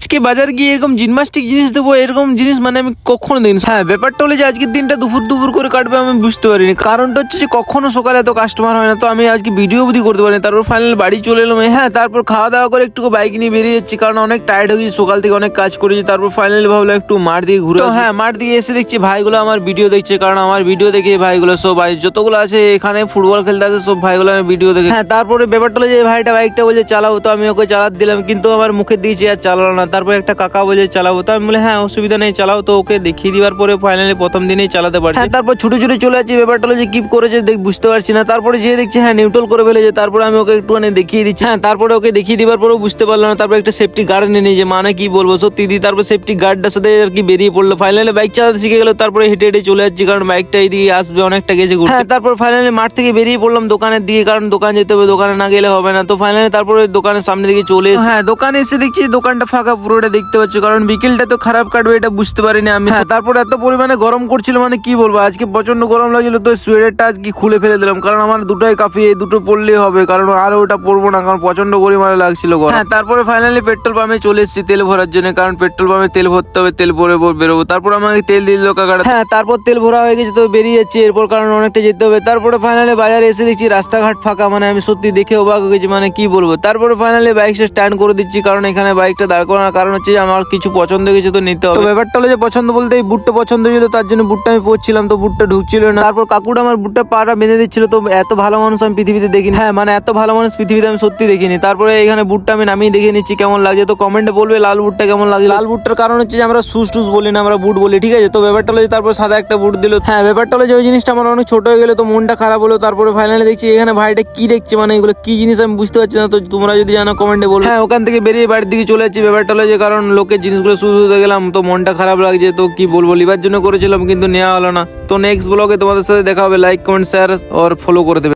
আজকে বাজার গিয়ে এরকম জিমনাস্টিক জিনিস দেবো, এরকম জিনিস মানে আমি কখনো দিন। হ্যাঁ, ব্যাপারটা হলো যে আজকের দিনটা দুপুর দুপুর করে কাটবে আমি বুঝতে পারিনি। কারণটা হচ্ছে যে কখনো সকালে এত কাস্টমার হয় না, তো আমি আজকে ভিডিও অবধি করতে পারিনি। তারপর ফাইনাল বাড়ি চলে এলাম। হ্যাঁ, তারপর খাওয়া দাওয়া করে একটু বাইক নিয়ে বেরিয়ে যাচ্ছি, কারণ অনেক টায়ার্ড হয়ে গেছি, সকাল থেকে অনেক কাজ করেছি। তারপর ফাইনালি ভাবলাম একটু মাঠ দিয়ে ঘুরে। হ্যাঁ, মাঠ দিয়ে এসে দেখছি ভাইগুলো আমার ভিডিও দেখছে, কারণ আমার ভিডিও দেখে ভাইগুলো সব ভাই যতগুলো আছে এখানে ফুটবল খেলতে আছে সব ভাইগুলো আমি ভিডিও দেখে। হ্যাঁ, তারপরে ব্যাপারটা হলো যে ভাইটা বাইকটা বলে চালাবো, তো আমি ওকে চালাতে দিলাম, কিন্তু আমার মুখে দিয়েছি আর চালালো না। তারপর একটা কাকা বলে চালাবো, তো আমি বলে হ্যাঁ অসুবিধা নেই চালাও। তো ওকে দেখিয়ে দিবার পরে ফাইনালি প্রথম দিনেই চালাতে পারছি। হ্যাঁ, তারপর ছুটে ছুটে চলে যাচ্ছি। ব্যাপারটা হলো যে কি করেছে বুঝতে পারছি না। তারপরে যে দেখছি হ্যাঁ নিউট্রাল করে ফেলেছে। তারপরে আমি ওকে একটুখানি দেখিয়ে দিচ্ছি। হ্যাঁ, তারপরে ওকে দেখিয়ে দিবার পরেও বুঝতে পারলাম না। তারপর একটা সেফটি গার্ড নিয়ে নিয়েছে, মানে কি বলবো সত্যি দি। তারপর সেফটি গার্ডটার সাথে আর কি বেরিয়ে পড়লো। ফাইনালি বাইক চালাতে শিখে গেল। তারপরে হেঁটে হেঁটে চলে যাচ্ছি, কারণ বাইকটা এইদিকে আসবে অনেকটা গেছে ঘুরতে। হ্যাঁ, তারপর ফাইনালি মাঠ থেকে বেরিয়ে পড়লাম দোকানের দিকে, কারণ দোকান যেতে হবে, দোকানে না গেলে হবে না। তো ফাইনালি তারপরে দোকানের সামনে দিকে চলে এসে হ্যাঁ দোকানে এসে দেখছি দোকানটা ফাঁকা পুরোটা দেখতে পাচ্ছি, কারণ বিকেলটা তো খারাপ কাটবে এটা বুঝতে পারিনি আমি। হ্যাঁ, তারপর এত পরিমাণে গরম করছিল মানে কি বলবো, আজকে প্রচন্ড গরম লাগছিল। তো সোয়েটারটা আজকে খুলে ফেলে দিলাম, কারণ আমার দুটোই কাফি, এই দুটো পরলেই হবে, কারণ আর ওটা পরবো না, কারণ প্রচন্ড পরিমাণে লাগছিল গরম। হ্যাঁ, তারপরে ফাইনালি পেট্রোল পাম্পে চলে এসেছি তেল ভরার জন্য, কারণ পেট্রোল পাম্পে তেল ভরতে হবে, তেল ভরে বেরোবো। তারপর আমাকে তেল দিল কাকাটা। হ্যাঁ, তারপর তেল ভরা হয়ে গেছে, তো বেরিয়ে যাচ্ছি এরপর, কারণ অনেকটা যেতে হবে। তারপরে ফাইনালি বাজারে এসে দেখছি রাস্তাঘাট ফাঁকা, মানে আমি সত্যি দেখে অবাক হয়ে গেছি, মানে কি বলবো। তারপরে ফাইনালি বাইকটা স্ট্যান্ড করে দিচ্ছি, কারণ এখানে বাইকটা দাঁড় করানোর কারণ হচ্ছে যে আমার কিছু পছন্দ হয়ে গেছে তো নিতে হবে। তো ব্যাপারটা হলো যে পছন্দ বলতে এই বুটটা পছন্দ ছিল, তার জন্য বুটটা আমি পরছিলাম, তো বুটটা ঢুকছিল না। তারপর কাকুটা আমার বুটটা পাটা বেঁধে দিচ্ছিল। তো এত ভালো মানুষ আমি পৃথিবীতে দেখিনি। হ্যাঁ, মানে এত ভালো মানুষ পৃথিবীতে আমি সত্যি দেখিনি। তারপরে এখানে বুটটা আমি নামিয়ে দেখে নিচ্ছি কেমন লাগছে। তো কমেন্টে বলবে লাল বুটটা কেমন লাগে। লাল বুটটার কারণ হচ্ছে যে আমরা শুজ টুজ বলি না, আমরা বুট বলি, ঠিক আছে। তো ব্যাপারটা হলো যে তারপর সাদা একটা বুট দিল। হ্যাঁ, ব্যাপারটা হলো যে ওই জিনিসটা আমার অনেক ছোট হয়ে গেল, তো মনটা খারাপ হলো। তারপরে ফাইনালি দেখছি এখানে ভাইটা কি দেখছে, মানে এগুলো কি জিনিস আমি বুঝতে পারছি না। তো তোমরা যদি জানো কমেন্টে বলো। হ্যাঁ, ওখান থেকে বেরিয়ে বাড়ির দিকে চলে যাচ্ছি। ব্যাপারটা হলো যে কারণ লোকের জিনিসগুলো শুধু গেলাম, তো মনটা খারাপ লাগছে। তো কি বলবো, লিবার জন্য করেছিলাম কিন্তু নেওয়া হলো না। তো নেক্সট ব্লগে তোমাদের সাথে দেখা হবে। লাইক কমেন্ট শেয়ার আর ফলো করে দেবে।